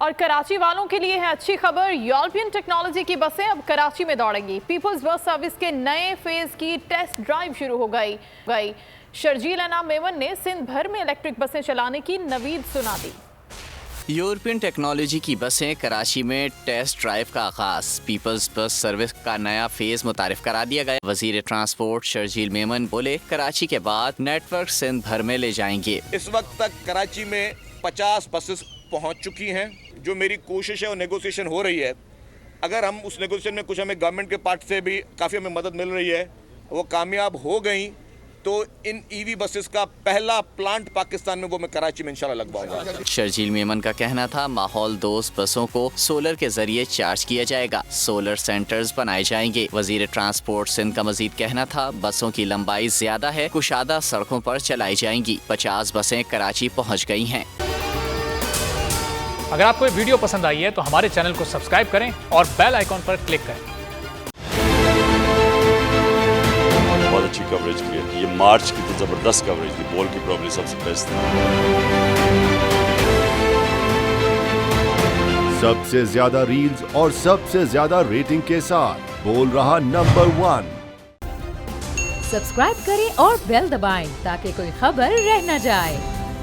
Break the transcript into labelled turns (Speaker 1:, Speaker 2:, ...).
Speaker 1: और कराची वालों के लिए है अच्छी खबर। यूरोपियन टेक्नोलॉजी की बसें अब कराची में दौड़ेंगी। पीपल्स बस सर्विस के नए फेज की टेस्ट ड्राइव शुरू हो गई। शर्जील अनाम मेमन ने सिंध भर में इलेक्ट्रिक बसें चलाने की नवीद सुना दी।
Speaker 2: यूरोपियन टेक्नोलॉजी की बसें कराची में टेस्ट ड्राइव का आगाज। पीपल्स बस सर्विस का नया फेज मुतारिफ करा दिया गया। वजीर ट्रांसपोर्ट शर्जील मेमन बोले, कराची के बाद नेटवर्क सिंध भर में ले जाएंगे।
Speaker 3: इस वक्त तक कराची में 50 बसेस पहुंच चुकी हैं। जो मेरी कोशिश है और नेगोशिएशन हो रही है, अगर हम उस नेगोशिएशन में कुछ हमें गवर्नमेंट के पार्ट से भी काफ़ी हमें मदद मिल रही है, वो कामयाब हो गई तो इन ईवी बसेस का पहला प्लांट पाकिस्तान में वो मैं कराची में इंशाल्लाह लगवाऊंगा।
Speaker 2: शर्जील मेमन का कहना था, माहौल दोस्त बसों को सोलर के जरिए चार्ज किया जाएगा। सोलर सेंटर्स बनाए जाएंगे। वजीर ट्रांसपोर्ट सिंध का मजीद कहना था, बसों की लंबाई ज्यादा है, कुशादा सड़कों पर चलाई जाएंगी। 50 बसें कराची पहुँच गई हैं।
Speaker 4: अगर आपको ये वीडियो पसंद आई है तो हमारे चैनल को सब्सक्राइब करें और बेल आइकॉन पर क्लिक करें।
Speaker 5: बहुत अच्छी कवरेज की है। ये मार्च की तो जबरदस्त कवरेज थी, बॉल की प्रॉब्लम सबसे बेस्ट थी।
Speaker 6: सबसे ज्यादा रील्स और सबसे ज्यादा रेटिंग के साथ बोल रहा नंबर 1।
Speaker 7: सब्सक्राइब करें और बेल दबाएं ताकि कोई खबर रह न जाए।